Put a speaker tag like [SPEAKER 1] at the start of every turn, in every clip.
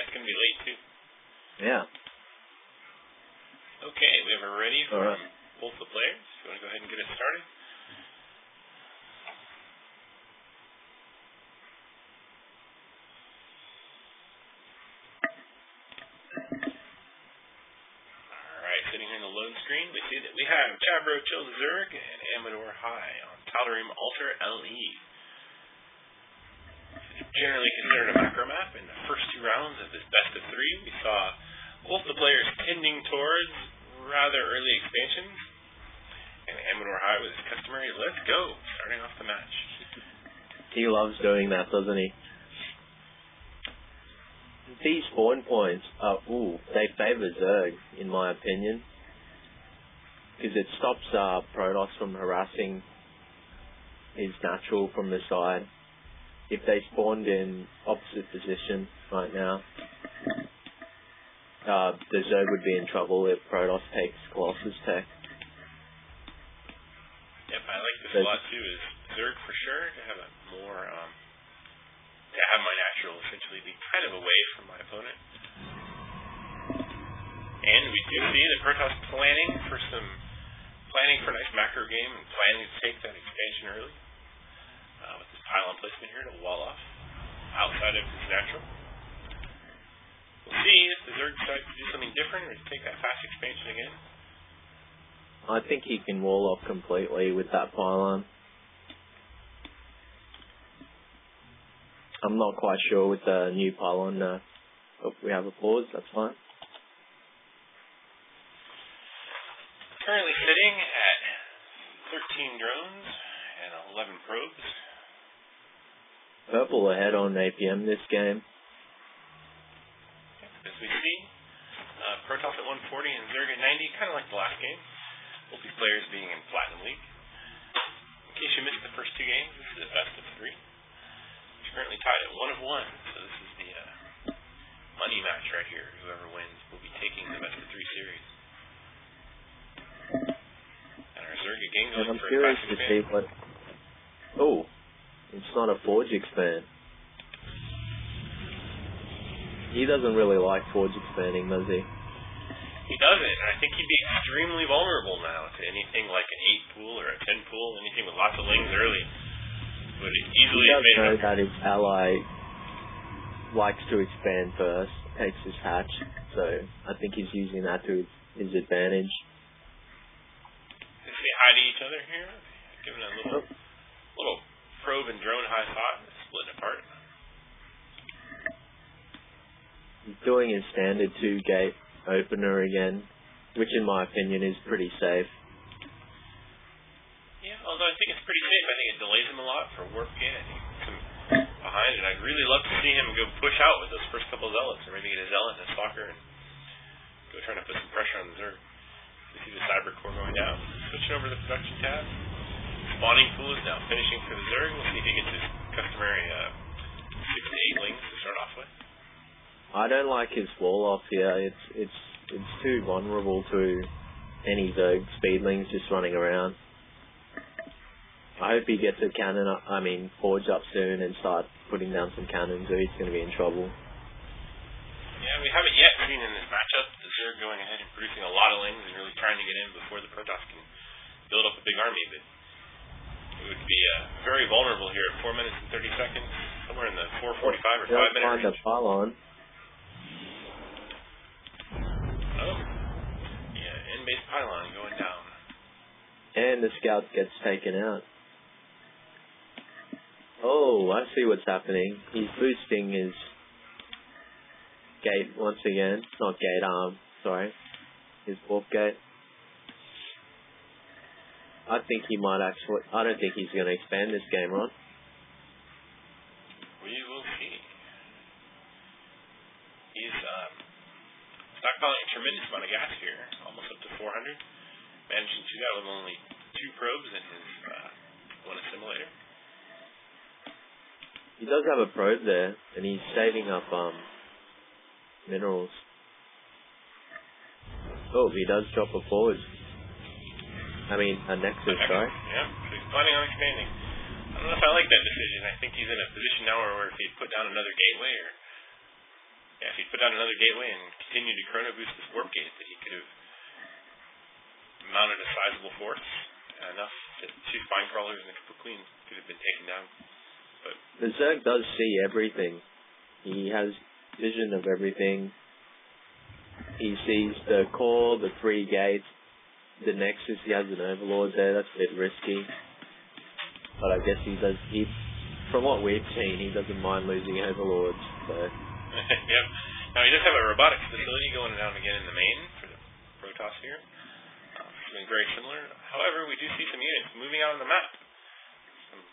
[SPEAKER 1] Yeah, it's going to be late, too.
[SPEAKER 2] Yeah.
[SPEAKER 1] Okay, we have it ready for both the players. You want to go ahead and get us started? Alright, sitting here in the load screen, we see that we have Chadbrochill Zerg and Amadorhi on Tal'Darim Altar LE. Generally considered a macro map. In the first 2 rounds of this best of 3, we saw both the players tending towards rather early expansions, and Amadorhi with his customary "let's go" starting off the match.
[SPEAKER 2] He loves doing that, doesn't he? These spawn points are, they favour Zerg, in my opinion, because it stops Protoss from harassing his natural from the side. If they spawned in opposite position right now, the Zerg would be in trouble if Protoss takes Colossus tech.
[SPEAKER 1] Yep, I like this a lot too, is Zerg for sure, to have a more, to have my natural essentially be kind of away from my opponent. And we do see the Protoss planning for a nice macro game and planning to take that expansion early. With this pylon placement here to wall off outside of his natural. We'll see if the Zerg decides to do something different or to take that fast expansion again.
[SPEAKER 2] I think he can wall off completely with that pylon. I'm not quite sure with the new pylon. Oh, we have a pause, that's fine.
[SPEAKER 1] Currently sitting at 13 drones and 11 probes.
[SPEAKER 2] Purple ahead on APM this game.
[SPEAKER 1] As we see, Protoss at 140 and Zerg at 90, kind of like the last game. Both these players being in Platinum League. In case you missed the first 2 games, this is a best of 3. It's currently tied at 1 of 1, so this is the money match right here. Whoever wins will be taking the best of 3 series. And our Zerg again going
[SPEAKER 2] I'm
[SPEAKER 1] for a
[SPEAKER 2] curious
[SPEAKER 1] fast
[SPEAKER 2] to see what... Oh, it's not a Forge expand. He doesn't really like Forge expanding, does he?
[SPEAKER 1] He doesn't. I think he'd be extremely vulnerable now to anything like an 8 pool or a 10 pool, anything with lots of lings early. Would easily
[SPEAKER 2] he does know that his ally likes to expand first, takes his hatch, so I think he's using that to his advantage.
[SPEAKER 1] They say hi to each other here, giving a little probe and drone high thought, splitting apart.
[SPEAKER 2] He's doing his standard 2-gate opener again, which in my opinion is pretty safe.
[SPEAKER 1] Yeah, although I think it's pretty safe. I think it delays him a lot for warp gate. I think some behind it. I'd really love to see him go push out with those first couple of zealots, or maybe get a zealot and a stalker and go trying to put some pressure on the Zerg. We see the cyber core going down. Switching over to the production tab. Spawning pool is now finishing for the Zerg. We'll see if he gets his customary 6 to 8 lings to start off with.
[SPEAKER 2] I don't like his wall off here. It's too vulnerable to any Zerg speedlings just running around. I hope he gets a cannon up, Forge up soon and start putting down some cannons or he's going to be in trouble.
[SPEAKER 1] Yeah, we haven't yet seen in this matchup the Zerg going ahead and producing a lot of lings and really trying to get in before the Protoss can build up a big army, but it would be very vulnerable here at 4 minutes and 30 seconds, somewhere in the 4:45 or 5 minute range.
[SPEAKER 2] The pylon.
[SPEAKER 1] Oh, yeah, end-base pylon going down.
[SPEAKER 2] And the scout gets taken out. Oh, I see what's happening. He's boosting his gate once again. Not gate, sorry. His warp gate. I think he might actually... I don't think he's going to expand this game, Ron.
[SPEAKER 1] We will see. He's stockpiling a tremendous amount of gas here, almost up to 400. Managing to do that with only 2 probes in his one assimilator.
[SPEAKER 2] He does have a probe there, and he's saving up minerals. Oh, he does drop a Forge. A Nexus, sorry.
[SPEAKER 1] Yeah, so he's planning on expanding. I don't know if I like that decision. I think he's in a position now where if he put down another gateway or Yeah, if he'd put down another gateway and continued to chrono boost this warp gate, that he could have mounted a sizable force, enough that two spine crawlers and a couple queens could have been taken down. But
[SPEAKER 2] the Zerg does see everything. He has vision of everything. He sees the core, the 3 gates, the Nexus. He has an Overlord there. That's a bit risky. But I guess from what we've seen, he doesn't mind losing Overlords. So.
[SPEAKER 1] Yep. Now he does have a robotics facility going down again in the main for the Protoss here. Something very similar. However, we do see some units moving out on the map.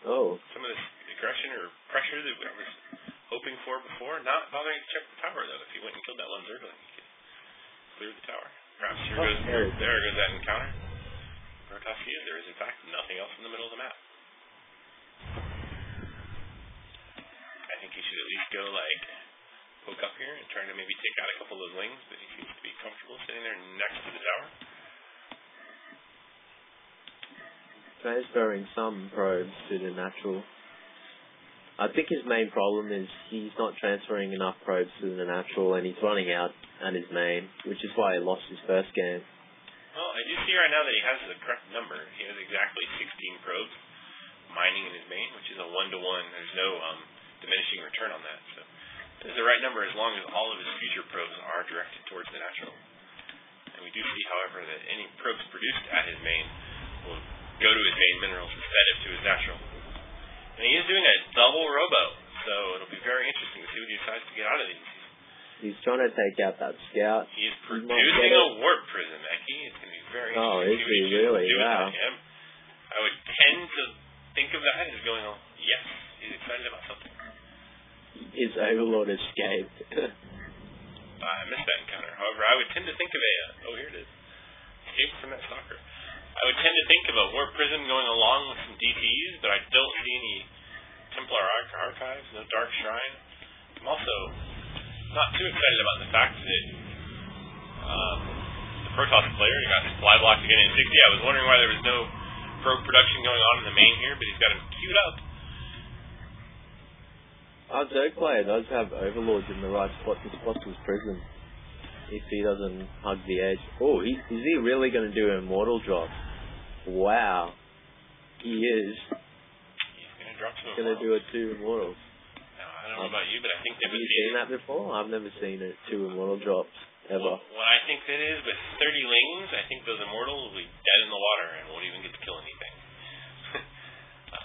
[SPEAKER 1] Some of this aggression or pressure that I was hoping for before, not bothering to check the tower though. If he went and killed that one Zergling, he could clear the tower. Perhaps there goes that encounter. Protoss here, there is in fact nothing else in the middle of the map. I think he should at least go poke up here and try to maybe take out a couple of those wings, but he seems to be comfortable sitting there next to the tower.
[SPEAKER 2] Transferring some probes to the natural. I think his main problem is he's not transferring enough probes to the natural, and he's running out at his main, which is why he lost his first game.
[SPEAKER 1] Well, I do see right now that he has the correct number. He has exactly 16 probes mining in his main, which is a 1-to-1. There's no diminishing return on that. So it's the right number as long as all of his future probes are directed towards the natural. And we do see, however, that any probes produced at his main will go to his main minerals instead of to his natural. And he is doing a double robo, so it'll be very interesting to see what he decides to get out of these.
[SPEAKER 2] He's trying to take out that scout.
[SPEAKER 1] He is producing a warp prism, Eki. It's going to be very interesting to see what he really?
[SPEAKER 2] Wow.
[SPEAKER 1] I would tend to think of that as going, yes, he's excited about something.
[SPEAKER 2] His Overlord escaped.
[SPEAKER 1] I missed that encounter. However, I would tend to think of here it is. Escape from that stalker. I would tend to think of a warp prism going along with some DTs, but I don't see any Templar archives, no Dark Shrine. I'm also not too excited about the fact that the Protoss player got supply blocked again in 60. I was wondering why there was no probe production going on in the main here, but he's got him queued up.
[SPEAKER 2] Our Zerg player does have Overlords in the right spot to spot his prism. If he doesn't hug the edge. Oh, is he really going to do an Immortal drop? Wow. He is.
[SPEAKER 1] He's going to drop some
[SPEAKER 2] He's going to do a 2 Immortals.
[SPEAKER 1] Now, I don't know about you, but I think
[SPEAKER 2] have you seen that before? I've never seen 2 Immortal drops, ever.
[SPEAKER 1] Well, what I think that is, with 30 lings, I think those Immortals will be dead in the water and won't even get to kill anything.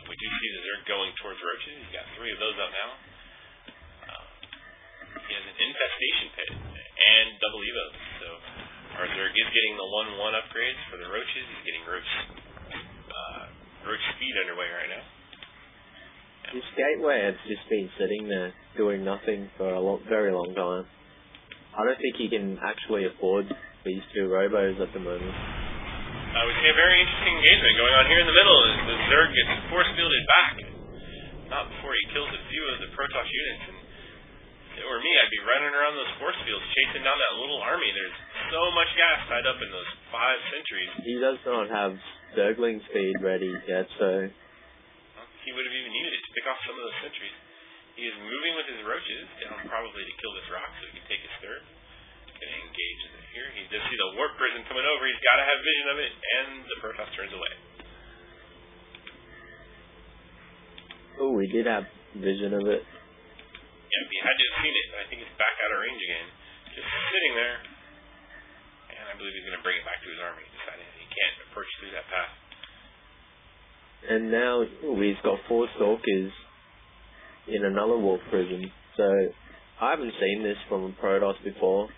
[SPEAKER 1] We do see the Zerg going towards roaches. He's got 3 of those up now. He has an infestation pit and double evos, so our Zerg is getting the 1-1 upgrades for the roaches. He's getting roach speed underway right now.
[SPEAKER 2] This gateway has just been sitting there doing nothing for a very long time. I don't think he can actually afford these 2 robos at the moment.
[SPEAKER 1] We see a very interesting engagement going on here in the middle as the Zerg gets force fielded back. Not before he kills a few of the Protoss units. And if it were me, I'd be running around those force fields chasing down that little army. There's so much gas tied up in those 5 sentries.
[SPEAKER 2] He does not have Zergling speed ready yet, so
[SPEAKER 1] he would have even needed it to pick off some of those sentries. He is moving with his roaches down probably to kill this rock so he can take his third. Going to engage in it here. He does see the warp prism coming over. He's got to have vision of it, and the Protoss turns away.
[SPEAKER 2] Oh, we did have vision of it.
[SPEAKER 1] Yeah, he had to have seen it, but I think it's back out of range again. Just sitting there. And I believe he's going to bring it back to his army, deciding that he can't approach through that path.
[SPEAKER 2] And now he's got 4 Stalkers in another warp prism. So I haven't seen this from Protoss before,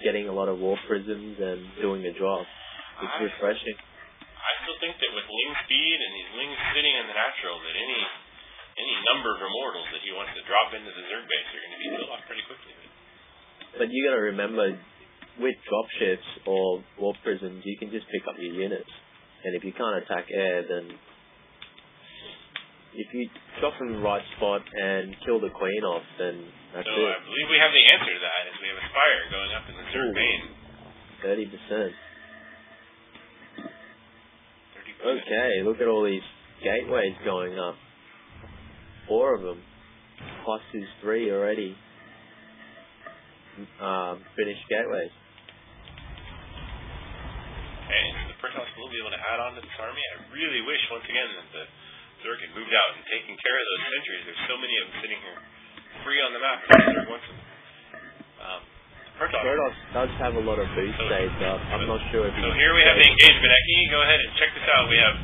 [SPEAKER 2] getting a lot of warp prisms and doing a drop. It's refreshing.
[SPEAKER 1] I still think that with ling speed and these lings sitting in the natural, that any number of immortals that he wants to drop into the Zerg base are going to be killed off pretty quickly.
[SPEAKER 2] But you got to remember, with dropships or warp prisms, you can just pick up your units. And if you can't attack air, then if you drop in the right spot and kill the queen off, then that's it.
[SPEAKER 1] I believe we have the answer to that, as we have a Spire going up in the Zerg main.
[SPEAKER 2] 30%. Okay, look at all these gateways going up. 4 of them. Plus his 3 already. finished gateways.
[SPEAKER 1] Okay, so the Protoss will be able to add on to this army. I really wish, once again, that the Zerg had moved out and taken care of those sentries. There's so many of them sitting here free on the map. The Zerg wants them.
[SPEAKER 2] Protoss does have a lot of boost saved up. I'm not sure if.
[SPEAKER 1] So here we have the engagement. Eki, go ahead and check this out. We have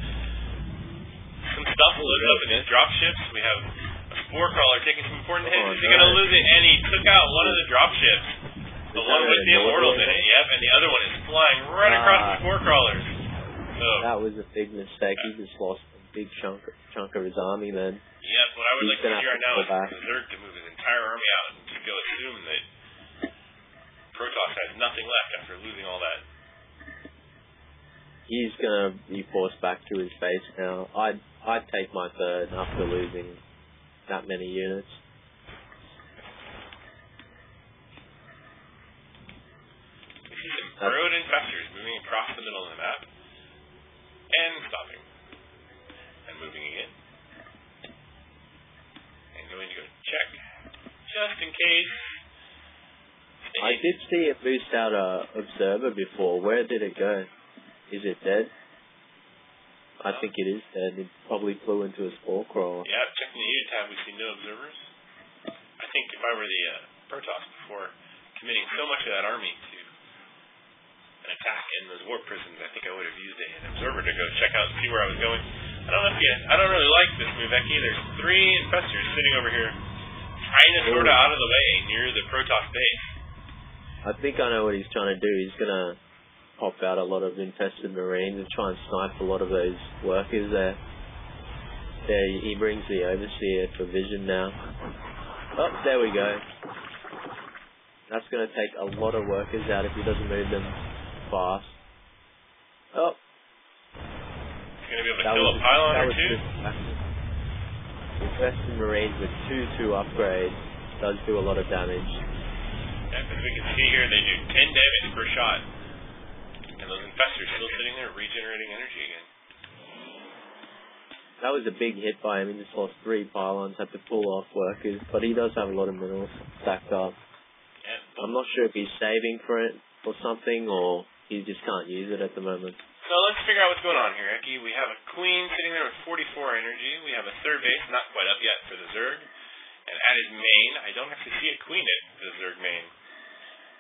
[SPEAKER 1] some stuff loaded up in his dropships. We have a spore crawler taking some important hits. Is he going to lose it? And he took out one of the dropships. The one with the immortals in it. Yep, and the other one is flying right across the spore crawlers. So
[SPEAKER 2] that was a big mistake. He just lost a big chunk of his army, man.
[SPEAKER 1] Yep, what I would like to see right now is the Zerg to move his entire army out and to go assume that Protoss has nothing left after losing all that.
[SPEAKER 2] He's gonna be forced back to his base now. I'd take my third after losing that many units.
[SPEAKER 1] We see some burrowed infestors moving across the middle of the map and stopping and moving again and going to go check just in case.
[SPEAKER 2] I did see it boost out a observer before. Where did it go? Is it dead? I think it is dead. It probably flew into a spore crawler.
[SPEAKER 1] Yeah, checking the unit tab, we see no observers. I think if I were the Protoss before committing so much of that army to an attack in those warp prisons, I think I would have used an observer to go check out and see where I was going. I don't really like this move, Eki. There's 3 infestors sitting over here trying to sort of out of the way near the Protoss base.
[SPEAKER 2] I think I know what he's trying to do. He's going to pop out a lot of infested marines and try and snipe a lot of those workers there. There, he brings the overseer for vision now. Oh, there we go. That's going to take a lot of workers out if he doesn't move them fast. Oh.
[SPEAKER 1] He's going to be able to kill a pylon or 2.
[SPEAKER 2] Infested marines with 2-2 upgrade does do a lot of damage.
[SPEAKER 1] Yep, as we can see here, they do 10 damage per shot. And those infestors still sitting there regenerating energy again.
[SPEAKER 2] That was a big hit by him. He just lost 3 pylons, had to pull off workers, but he does have a lot of minerals stacked up.
[SPEAKER 1] Yeah,
[SPEAKER 2] I'm not sure if he's saving for it or something, or he just can't use it at the moment.
[SPEAKER 1] So let's figure out what's going on here, Eki. We have a queen sitting there with 44 energy. We have a third base not quite up yet for the Zerg. And at his main, I don't actually see a queen at the Zerg main.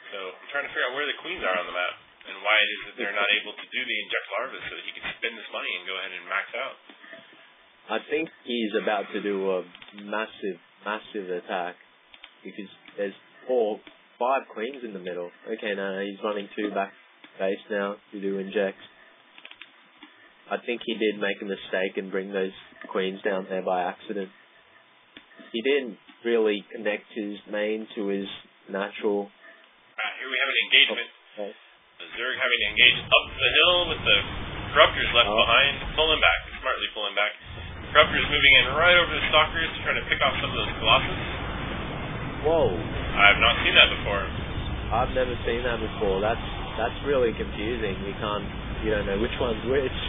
[SPEAKER 1] So I'm trying to figure out where the queens are on the map and why it is that they're not able to do the inject larvae so that he can spend this money and go ahead and max out.
[SPEAKER 2] I think he's about to do a massive attack because there's 5 queens in the middle. Okay, now he's running 2 back base now to do injects. I think he did make a mistake and bring those queens down there by accident. He didn't really connect his main to his natural.
[SPEAKER 1] Here we have an engagement.
[SPEAKER 2] Okay.
[SPEAKER 1] The Zerg having to engage up the hill with the Corruptors left behind, pulling back, smartly pulling back. Corruptors moving in right over the Stalkers to try to pick off some of those Colossus.
[SPEAKER 2] Whoa.
[SPEAKER 1] I have not seen that before.
[SPEAKER 2] I've never seen that before. That's really confusing. You don't know which one's which.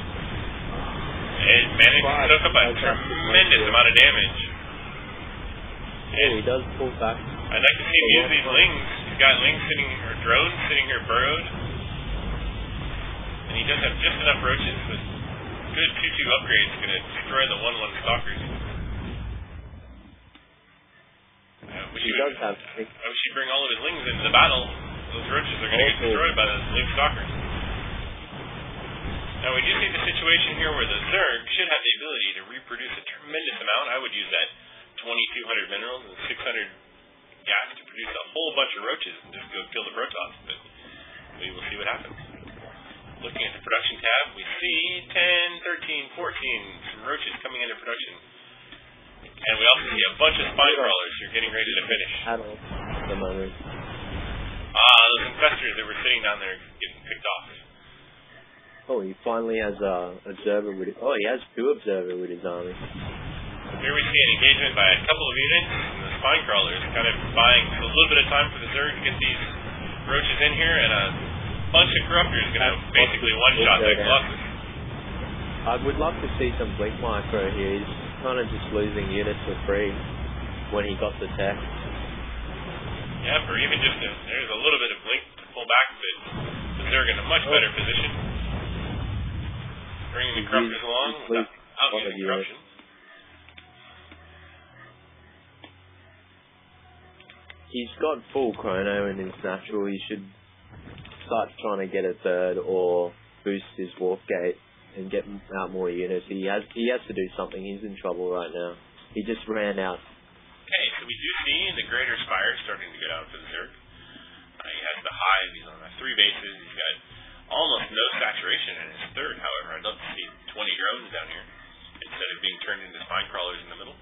[SPEAKER 1] It managed to soak up a tremendous amount of damage.
[SPEAKER 2] Oh, he does pull back.
[SPEAKER 1] I'd like to see him use these lings. He's got lings or drones sitting here burrowed. And he does have just enough roaches with good 2-2 upgrades going to destroy the 1-1 Stalkers. I wish he'd bring all of his lings into the battle. Those roaches are going to get destroyed by those ling Stalkers. Now we do see the situation here where the Zerg should have the ability to reproduce a tremendous amount. I would use that 2,200 minerals and 600 gas to produce a whole bunch of roaches and just go kill the Protoss, but we will see what happens. Looking at the production tab, we see 10, 13, 14, some roaches coming into production. And we also see a bunch of spine crawlers who are getting ready to finish. Those infestors that were sitting down there getting picked off.
[SPEAKER 2] Oh, he finally has observer with it. Oh, he has 2 observer with his army.
[SPEAKER 1] Here we see an engagement by a couple of units, and the spine crawlers kind of buying a little bit of time for the Zerg to get these roaches in here, and a bunch of Corruptors going to basically one-shot that Colossus.
[SPEAKER 2] I would love to see some blink micro here. He's kind of just losing units for free when he got the tech.
[SPEAKER 1] Yeah, Yep, or even just there's a little bit of blink to pull back, but Zerg in a much better position. Bringing the corruptors along without using corruption.
[SPEAKER 2] He's got full chrono in his natural. He should start trying to get a third or boost his warp gate and get out more units. He has to do something. He's in trouble right now. He just ran out.
[SPEAKER 1] Okay, so we do see the Greater Spire starting to get out for the Zerg. He has the hive. He's on the 3 bases. He's got almost no saturation in his third, however. I'd love to see 20 drones down here instead of being turned into spine crawlers in the middle.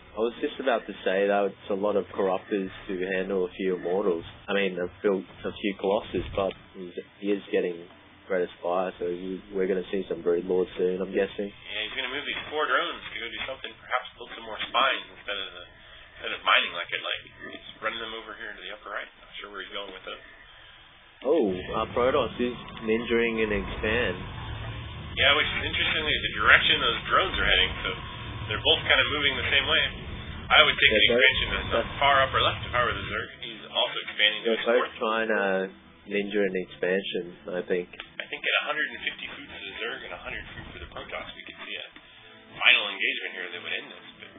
[SPEAKER 2] I was just about to say that it's a lot of corruptors to handle a few immortals. I mean, they've built a few colossus, but he is getting Greater Spire, so we're going to see some brood lords soon, I'm guessing.
[SPEAKER 1] Yeah, he's going to move these 4 drones to go do something, perhaps build some more spines instead of mining like it like. He's running them over here to the upper right. Not sure where he's going with it.
[SPEAKER 2] Oh, Protoss is ninjaing and expand.
[SPEAKER 1] Yeah, which is interestingly the direction those drones are heading, so they're both kind of moving the same way. I would take the expansion to the far upper left if I were the Zerg. He's also expanding to his
[SPEAKER 2] north. They're both
[SPEAKER 1] north.
[SPEAKER 2] trying to ninja an expansion, I think.
[SPEAKER 1] I think at 150 foot for the Zerg and 100 foot for the Protoss, we could see a final engagement here that would end this, but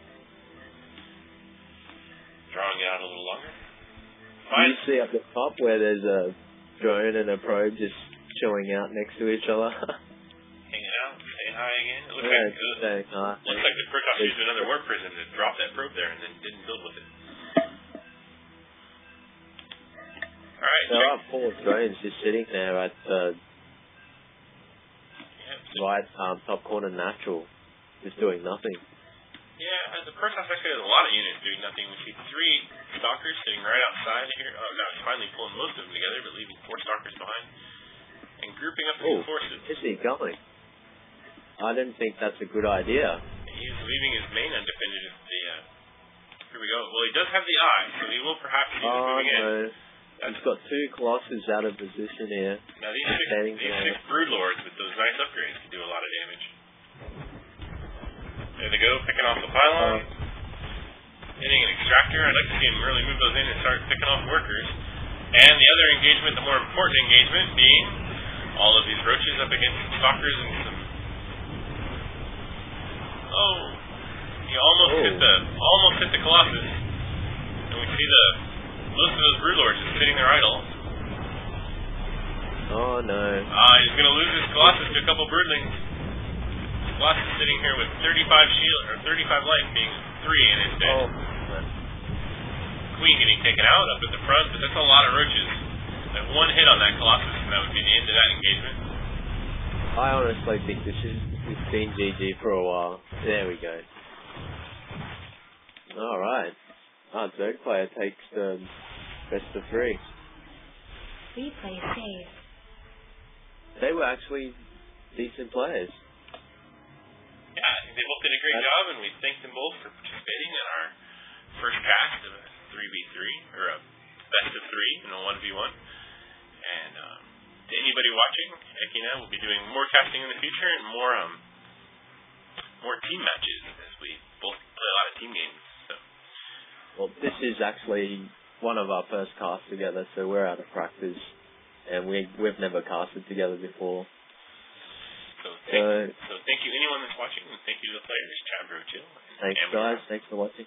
[SPEAKER 1] drawing it out a little longer.
[SPEAKER 2] You see up the top where there's a drone and a probe just chilling out next to each other.
[SPEAKER 1] Hanging out, saying hi again. It looks
[SPEAKER 2] looks
[SPEAKER 1] like the Protoss used another warp prison to drop that probe there and then didn't build with it. Alright.
[SPEAKER 2] There are 4 drones just sitting there at the right top corner natural, just doing nothing.
[SPEAKER 1] Yeah, the Protoss actually has a lot of units doing nothing. We see 3 stalkers sitting right outside here. Oh, no, he's finally pulling most of them together, but leaving 4 stalkers behind. And grouping up his forces.
[SPEAKER 2] Is he going? I didn't think that's a good idea.
[SPEAKER 1] He's leaving his main undefended. Here we go. Well, he does have the eye, so he will perhaps use it moving in.
[SPEAKER 2] He's got 2 colossus out of position here.
[SPEAKER 1] Now, these 6 brood lords with those nice upgrades can do a lot of damage. There they go, picking off the pylon. Hitting an extractor. I'd like to see him really move those in and start picking off workers. And the other engagement, the more important engagement, being all of these roaches up against some stalkers and some... Oh! He almost hit the Colossus. And we see most of those brood lords just sitting there idle.
[SPEAKER 2] Oh no.
[SPEAKER 1] He's gonna lose his Colossus to a couple broodlings. Colossus sitting here with 35 shield, or 35 life being 3 in his dead.
[SPEAKER 2] Oh.
[SPEAKER 1] Queen getting taken out up at the front, but that's a lot of roaches. Like 1 hit on that Colossus and that would be the end of that engagement.
[SPEAKER 2] I honestly think it's been GG for a while. There we go. Alright. Zerg player takes the best of 3.
[SPEAKER 3] Replay saved.
[SPEAKER 2] They were actually decent players.
[SPEAKER 1] Yeah, I think they both did a great job, and we thank them both for participating in our first cast of a 3v3, or a best of 3 in a 1v1. And to anybody watching, Ekina will be doing more casting in the future and more team matches as we both play a lot of team games. So.
[SPEAKER 2] Well, this is actually one of our first casts together, so we're out of practice, and we've never casted together before.
[SPEAKER 1] So thank you anyone that's watching, and thank you to the players, Chadbrochill.
[SPEAKER 2] Thanks guys, thanks for watching.